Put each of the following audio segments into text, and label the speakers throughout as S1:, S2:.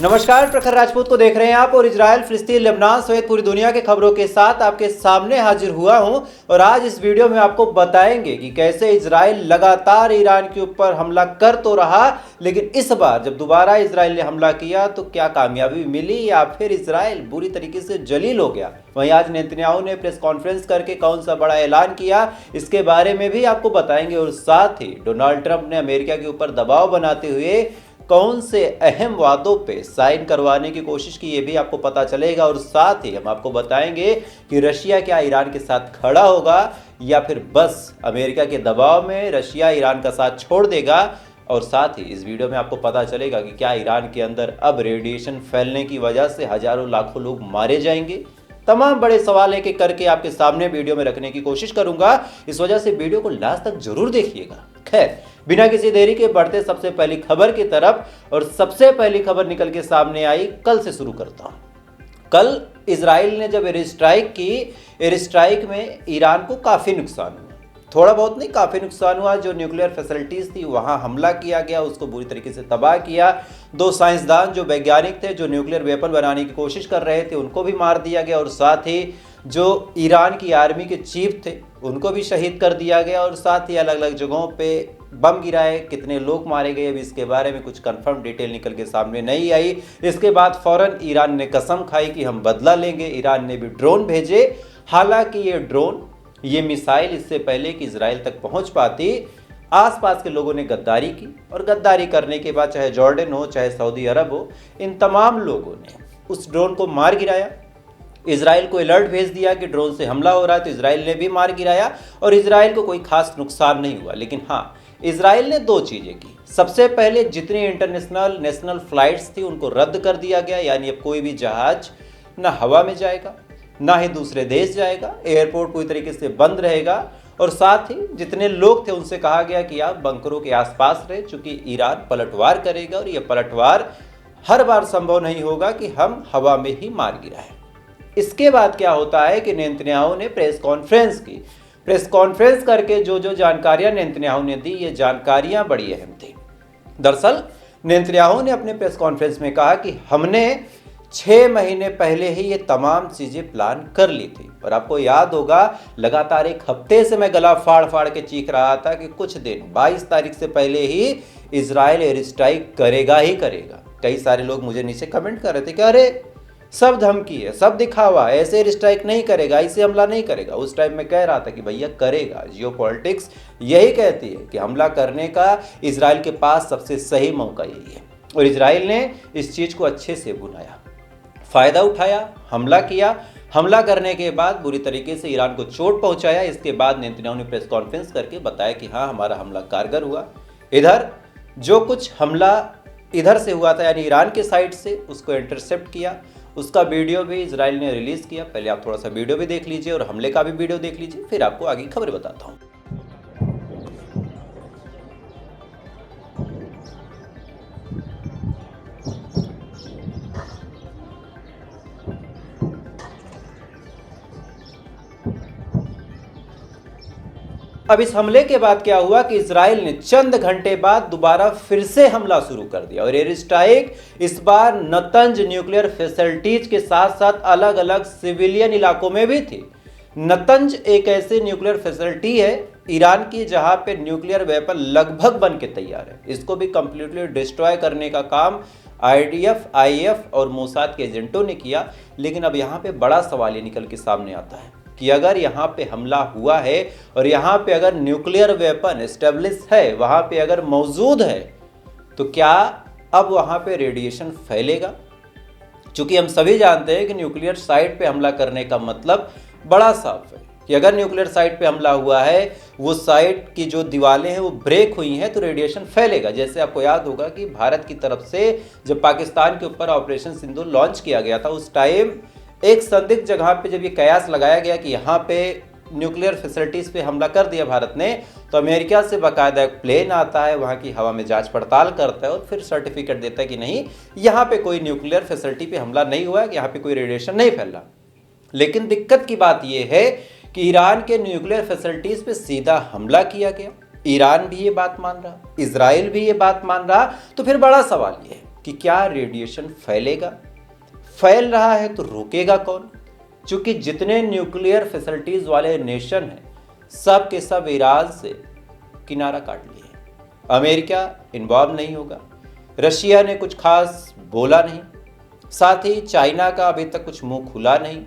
S1: नमस्कार, प्रखर राजपूत को देख रहे हैं आप और इजराइल, फिलिस्तीन, लेबनान सहित पूरी दुनिया के खबरों के साथ आपके सामने हाजिर हुआ हूं। और आज इस वीडियो में आपको बताएंगे कि कैसे इजराइल लगातार ईरान के ऊपर हमला कर तो रहा, लेकिन इस बार जब दोबारा इजराइल ने हमला किया तो क्या कामयाबी मिली या फिर इजराइल बुरी तरीके से जलील हो गया। वहीं आज नेतन्याहू ने प्रेस कॉन्फ्रेंस करके कौन सा बड़ा ऐलान किया, इसके बारे में भी आपको बताएंगे। और साथ ही डोनाल्ड ट्रंप ने अमेरिका के ऊपर दबाव बनाते हुए कौन से अहम वादों पे साइन करवाने की कोशिश की, ये भी आपको पता चलेगा। और साथ ही हम आपको बताएंगे कि रशिया क्या ईरान के साथ खड़ा होगा या फिर बस अमेरिका के दबाव में रशिया ईरान का साथ छोड़ देगा। और साथ ही इस वीडियो में आपको पता चलेगा कि क्या ईरान के अंदर अब रेडिएशन फैलने की वजह से हजारों लाखों लोग मारे जाएंगे। तमाम बड़े सवाल एक एक करके आपके सामने वीडियो में रखने की कोशिश करूंगा, इस वजह से वीडियो को लास्ट तक जरूर देखिएगा। खैर, बिना किसी देरी के बढ़ते सबसे पहली खबर की तरफ। और सबसे पहली खबर निकल के सामने आई, कल से शुरू करता हूं। कल इजराइल ने जब एयर स्ट्राइक की, एयर स्ट्राइक में ईरान को काफी नुकसान हुआ। थोड़ा बहुत नहीं, काफी नुकसान हुआ। जो न्यूक्लियर फैसिलिटीज थी वहां हमला किया गया, उसको बुरी तरीके से तबाह किया। दो साइंसदान जो वैज्ञानिक थे, जो न्यूक्लियर वेपन बनाने की कोशिश कर रहे थे, उनको भी मार दिया गया। और साथ ही जो ईरान की आर्मी के चीफ थे उनको भी शहीद कर दिया गया। और साथ ही अलग अलग जगहों पे बम गिराए, कितने लोग मारे गए अभी इसके बारे में कुछ कंफर्म डिटेल निकल के सामने नहीं आई। इसके बाद फौरन ईरान ने कसम खाई कि हम बदला लेंगे। ईरान ने भी ड्रोन भेजे। हालांकि ये ड्रोन, ये मिसाइल इससे पहले कि इजराइल तक पहुंच पाती, आसपास के लोगों ने गद्दारी की। और गद्दारी करने के बाद चाहे जॉर्डन हो चाहे सऊदी अरब हो, इन तमाम लोगों ने उस ड्रोन को मार गिराया। इजराइल को अलर्ट भेज दिया कि ड्रोन से हमला हो रहा है, तो इजराइल ने भी मार गिराया और इजराइल को कोई खास नुकसान नहीं हुआ। लेकिन हाँ, इजराइल ने दो चीजें की। सबसे पहले जितनी इंटरनेशनल नेशनल फ्लाइट्स थी उनको रद्द कर दिया गया, यानी अब कोई भी जहाज ना हवा में जाएगा ना ही दूसरे देश जाएगा। एयरपोर्ट पूरी तरीके से बंद रहेगा। और साथ ही जितने लोग थे उनसे कहा गया कि आप बंकरों के आसपास रहे, चूंकि ईरान पलटवार करेगा और यह पलटवार हर बार संभव नहीं होगा कि हम हवा में ही मार गिराएं। इसके बाद क्या होता है कि नेतन्याहू ने प्रेस कॉन्फ्रेंस की। प्रेस कॉन्फ्रेंस करके जो जो जानकारियां नेतन्याहू ने दी, ये जानकारियां बड़ी अहम थी। दरअसल नेतन्याहू ने अपने प्रेस कॉन्फ्रेंस में कहा कि हमने 6 महीने पहले ही ये तमाम चीजें प्लान कर ली थी। और आपको याद होगा, लगातार एक हफ्ते से मैं गला फाड़ फाड़ के चीख रहा था कि कुछ दिन 22 तारीख से पहले ही इजराइल एयर स्ट्राइक करेगा ही करेगा। कई सारे लोग मुझे नीचे कमेंट कर रहे थे कि अरे सब धमकी है, सब दिखावा, ऐसे एयर स्ट्राइक नहीं करेगा, ऐसे हमला नहीं करेगा। उस टाइम में कह रहा था कि भैया करेगा। जियोपॉलिटिक्स यही कहती है कि हमला करने का इजराइल के पास सबसे सही मौका यही है। और इजराइल ने इस चीज को अच्छे से बुनाया, फायदा उठाया, हमला किया। हमला करने के बाद बुरी तरीके से ईरान को चोट पहुंचाया। इसके बाद नेतन्याहू ने प्रेस कॉन्फ्रेंस करके बताया कि हाँ, हमारा हमला कारगर हुआ। इधर जो कुछ हमला इधर से हुआ था, यानी ईरान के साइड से, उसको इंटरसेप्ट किया। उसका वीडियो भी इजराइल ने रिलीज किया। पहले आप थोड़ा सा वीडियो भी देख लीजिए और हमले का भी वीडियो देख लीजिए, फिर आपको आगे खबर बताता हूँ। अब इस हमले के बाद क्या हुआ कि इजराइल ने चंद घंटे बाद दोबारा फिर से हमला शुरू कर दिया। और एयर स्ट्राइक इस बार नतंज न्यूक्लियर फैसिलिटीज के साथ साथ अलग अलग सिविलियन इलाकों में भी थी। नतंज एक ऐसी न्यूक्लियर फैसिलिटी है ईरान की जहां पे न्यूक्लियर वेपन लगभग बन के तैयार है। इसको भी कंप्लीटली डिस्ट्रॉय करने का काम IDF, IAF और मोसाद के एजेंटों ने किया। लेकिन अब यहाँ पे बड़ा सवाल ये निकल के सामने आता है कि अगर यहाँ पे हमला हुआ है और यहाँ पे अगर न्यूक्लियर वेपन एस्टेब्लिश है, वहाँ पे अगर मौजूद है, तो क्या अब वहाँ पे रेडिएशन फैलेगा? चूंकि हम सभी जानते हैं कि न्यूक्लियर साइट पे हमला करने का मतलब बड़ा साफ है कि अगर न्यूक्लियर साइट पे हमला हुआ है, वो साइट की जो दीवारें हैं वो ब्रेक हुई हैं, तो रेडिएशन फैलेगा। जैसे आपको याद होगा कि भारत की तरफ से जब पाकिस्तान के ऊपर ऑपरेशन सिंदूर लॉन्च किया गया था, उस टाइम एक संदिग्ध जगह पे जब ये कयास लगाया गया कि यहाँ पे न्यूक्लियर फैसिलिटीज पे हमला कर दिया भारत ने, तो अमेरिका से बाकायदा एक प्लेन आता है, वहाँ की हवा में जांच पड़ताल करता है और फिर सर्टिफिकेट देता है कि नहीं, यहाँ पे कोई न्यूक्लियर फैसिलिटी पे हमला नहीं हुआ है, यहाँ पे कोई रेडिएशन नहीं फैला। लेकिन दिक्कत की बात यह है कि ईरान के न्यूक्लियर फैसिलिटीज पे सीधा हमला किया गया। ईरान भी ये बात मान रहा, इजराइल भी ये बात मान रहा। तो फिर बड़ा सवाल ये है कि क्या रेडिएशन फैलेगा, फैल रहा है तो रोकेगा कौन? क्योंकि जितने न्यूक्लियर फैसिलिटीज वाले नेशन हैं सब के सब ईरान से किनारा काट लिए हैं। अमेरिका इन्वॉल्व नहीं होगा, रशिया ने कुछ खास बोला नहीं, साथ ही चाइना का अभी तक कुछ मुंह खुला नहीं।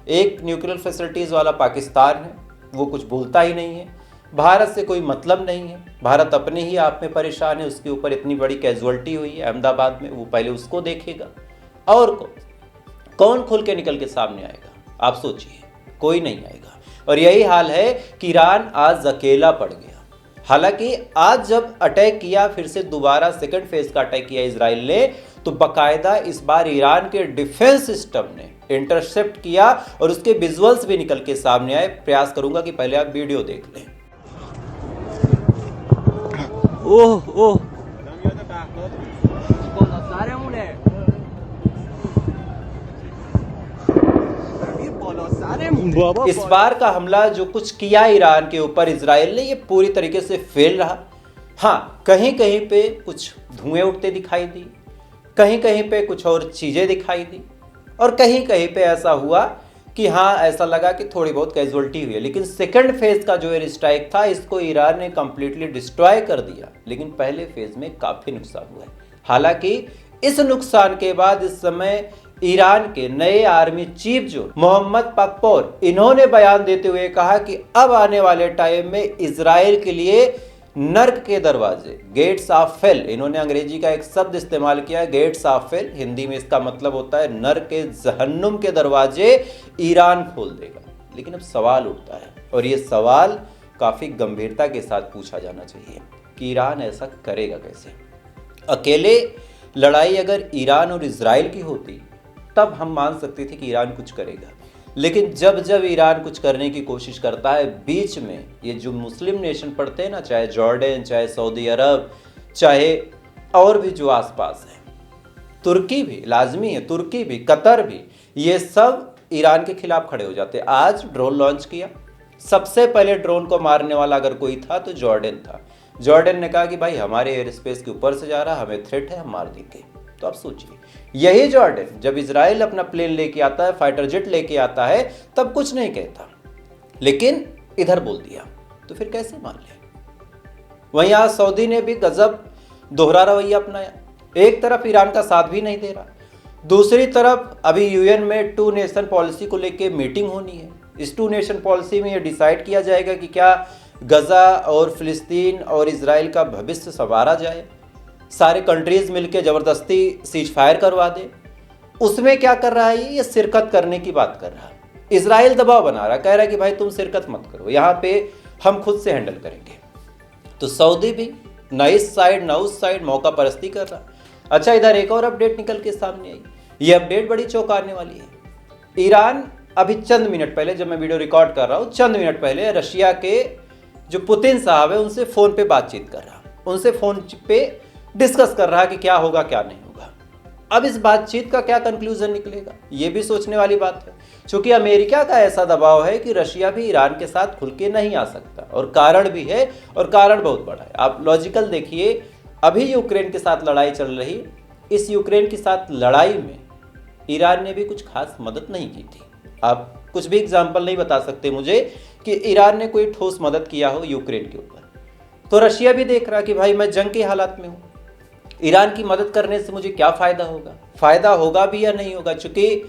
S1: एक न्यूक्लियर फैसिलिटीज वाला पाकिस्तान है, वो कुछ बोलता ही नहीं है। भारत से कोई मतलब नहीं है, भारत अपने ही आप में परेशान है, उसके ऊपर इतनी बड़ी कैजुअल्टी हुई है अहमदाबाद में, वो पहले उसको देखेगा। और कौन खुल के निकल के सामने आएगा? आप सोचिए, कोई नहीं आएगा। और यही हाल है कि ईरान आज अकेला पड़ गया। हालांकि आज जब अटैक किया, फिर से दोबारा सेकंड फेज का अटैक किया इजराइल ने, तो बाकायदा इस बार ईरान के डिफेंस सिस्टम ने इंटरसेप्ट किया और उसके विजुअल्स भी निकल के सामने आए। प्रयास करूंगा कि पहले आप वीडियो देख लें। ओह ओह, इस बार का हमला जो कुछ किया ईरान के ऊपर इजराइल ने, ये पूरी तरीके से फेल रहा। हाँ, कहीं कहीं पे कुछ धुएं उठते दिखाई दी, कहीं कहीं पे कुछ और चीजें दिखाई दी, और कहीं कहीं पे ऐसा हुआ कि हाँ, ऐसा लगा कि थोड़ी बहुत कैजुअल्टी हुई है। लेकिन सेकंड फेज का जो एयर स्ट्राइक था, इसको ईरान ने कंप्लीटली डिस्ट्रॉय कर दिया। लेकिन पहले फेज में काफी नुकसान हुआ है। हालांकि इस नुकसान के बाद इस समय ईरान के नए आर्मी चीफ जो मोहम्मद पकपोर, इन्होंने बयान देते हुए कहा कि अब आने वाले टाइम में इजराइल के लिए नर्क के दरवाजे, गेट्स ऑफ हेल, इन्होंने अंग्रेजी का एक शब्द इस्तेमाल किया है, गेट्स ऑफ हेल, हिंदी में इसका मतलब होता है नर्क के जहन्नुम के दरवाजे ईरान खोल देगा। लेकिन अब सवाल उठता है, और ये सवाल काफी गंभीरता के साथ पूछा जाना चाहिए कि ईरान ऐसा करेगा कैसे? अकेले लड़ाई अगर ईरान और इजराइल की होती तब हम मान सकते थे कि ईरान कुछ करेगा। लेकिन जब जब ईरान कुछ करने की कोशिश करता है, बीच में ये जो मुस्लिम नेशन पड़ते हैं ना, चाहे जॉर्डन, चाहे सऊदी अरब, चाहे और भी जो आसपास है, तुर्की भी लाजमी है, तुर्की भी, कतर भी, ये सब ईरान के खिलाफ खड़े हो जाते हैं। आज ड्रोन लॉन्च किया, सबसे पहले ड्रोन को मारने वाला अगर कोई था तो जॉर्डन था। जॉर्डन ने कहा कि भाई हमारे एयर स्पेस के ऊपर से जा रहा, हमें थ्रेट है, हम मार देंगे। तो आप सोचिए, यही जॉर्डन जब इजराइल अपना प्लेन लेके आता है, फाइटर जेट लेके आता है, तब कुछ नहीं कहता, लेकिन इधर बोल दिया, तो फिर कैसे मान ले? वहीं आज सऊदी ने भी गजब दोहरा रवैया अपनाया। एक तरफ ईरान का साथ भी नहीं दे रहा, दूसरी तरफ अभी यूएन में 2 नेशन पॉलिसी को लेके मीटिंग होनी है। इस 2 नेशन पॉलिसी में यह डिसाइड किया जाएगा कि क्या गजा और फिलिस्तीन और इजराइल का भविष्य संवारा जाए, सारे कंट्रीज मिलकर जबरदस्ती सीज फायर करवा दे। उसमें क्या कर रहा है? ये शिरकत करने की बात कर रहा है। इजराइल दबाव बना रहा, कह रहा है कि भाई तुम शिरकत मत करो, यहाँ पे हम खुद से हैंडल करेंगे। तो सऊदी भी ना इस साइड ना उस साइड मौका परस्ती कर रहा। अच्छा, इधर एक और अपडेट निकल के सामने आई। ये अपडेट बड़ी चौंकाने वाली है। ईरान अभी चंद मिनट पहले, जब मैं वीडियो रिकॉर्ड कर रहा हूँ, चंद मिनट पहले रशिया के जो पुतिन साहब है उनसे फोन पे बातचीत कर रहा, उनसे फोन पे डिस्कस कर रहा कि क्या होगा क्या नहीं होगा। अब इस बातचीत का क्या कंक्लूजन निकलेगा, ये भी सोचने वाली बात है, क्योंकि अमेरिका का ऐसा दबाव है कि रशिया भी ईरान के साथ खुल के नहीं आ सकता, और कारण भी है, और कारण बहुत बड़ा है। आप लॉजिकल देखिए, अभी यूक्रेन के साथ लड़ाई चल रही, इस यूक्रेन के साथ लड़ाई में ईरान ने भी कुछ खास मदद नहीं की थी। आप कुछ भी एग्जाम्पल नहीं बता सकते मुझे कि ईरान ने कोई ठोस मदद किया हो यूक्रेन के ऊपर। तो रशिया भी देख रहा कि भाई मैं जंग के हालात में हूँ, ईरान की मदद करने से मुझे क्या फ़ायदा होगा, फ़ायदा होगा भी या नहीं होगा, चूँकि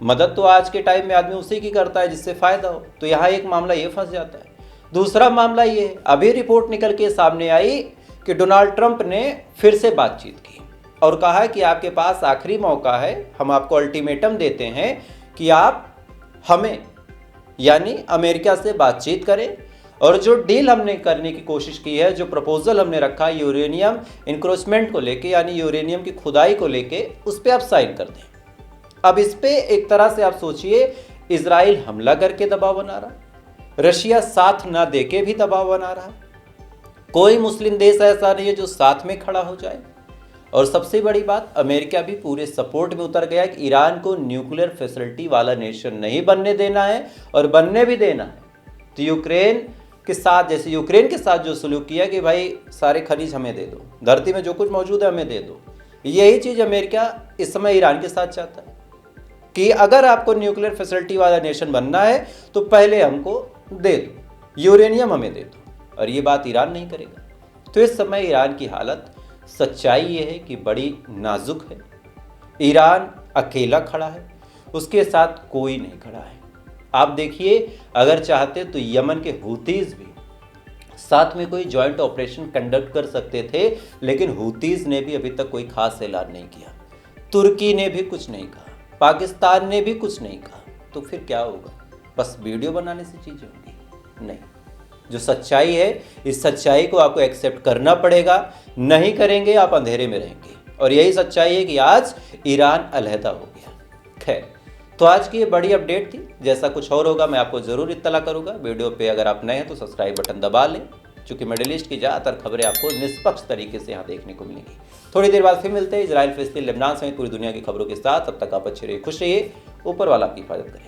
S1: मदद तो आज के टाइम में आदमी उसी की करता है जिससे फ़ायदा हो। तो यहाँ एक मामला ये फंस जाता है। दूसरा मामला ये है, अभी रिपोर्ट निकल के सामने आई कि डोनाल्ड ट्रंप ने फिर से बातचीत की और कहा कि आपके पास आखिरी मौका है, हम आपको अल्टीमेटम देते हैं कि आप हमें यानी अमेरिका से बातचीत करें, और जो डील हमने करने की कोशिश की है, जो प्रपोजल हमने रखा है यूरेनियम इंक्रोचमेंट को लेके, यानी यूरेनियम की खुदाई को लेके, उस पर आप साइन कर दें। अब इस पे एक तरह से आप सोचिए, इजराइल हमला करके दबाव बना रहा, रशिया साथ ना देके भी दबाव बना रहा, कोई मुस्लिम देश ऐसा नहीं है जो साथ में खड़ा हो जाए, और सबसे बड़ी बात, अमेरिका भी पूरे सपोर्ट में उतर गया कि ईरान को न्यूक्लियर फैसिलिटी वाला नेशन नहीं बनने देना है, और बनने भी देना है तो यूक्रेन के साथ, जैसे यूक्रेन के साथ जो सलूक किया कि भाई सारे खनिज हमें दे दो, धरती में जो कुछ मौजूद है हमें दे दो, यही चीज़ अमेरिका इस समय ईरान के साथ चाहता है कि अगर आपको न्यूक्लियर फैसिलिटी वाला नेशन बनना है तो पहले हमको दे दो, यूरेनियम हमें दे दो, और ये बात ईरान नहीं करेगा। तो इस समय ईरान की हालत, सच्चाई ये है कि बड़ी नाजुक है। ईरान अकेला खड़ा है, उसके साथ कोई नहीं खड़ा है। आप देखिए, अगर चाहते तो यमन के हूतीज भी साथ में कोई जॉइंट ऑपरेशन कंडक्ट कर सकते थे, लेकिन हूतीज ने भी अभी तक कोई खास ऐलान नहीं किया। तुर्की ने भी कुछ नहीं कहा, पाकिस्तान ने भी कुछ नहीं कहा। तो फिर क्या होगा? बस वीडियो बनाने से चीज़ें होंगी? नहीं। जो सच्चाई है, इस सच्चाई को आपको एक्सेप्ट करना पड़ेगा। नहीं करेंगे आप अंधेरे में रहेंगे। और यही सच्चाई है कि आज ईरान अलहदा हो गया। खैर, तो आज की ये बड़ी अपडेट थी। जैसा कुछ और होगा मैं आपको ज़रूर इत्तला करूंगा। वीडियो पे अगर आप नए हैं तो सब्सक्राइब बटन दबा लें, क्योंकि मिडिल ईस्ट की ज़्यादातर खबरें आपको निष्पक्ष तरीके से यहाँ देखने को मिलेंगी। थोड़ी देर बाद फिर मिलते हैं इजराइल, फिलिस्तीन, लेबनान समेत पूरी दुनिया की खबरों के साथ। तब तक आप अच्छे रहिए, खुश रहिए, ऊपर वाला आपकी हिफाजत करें।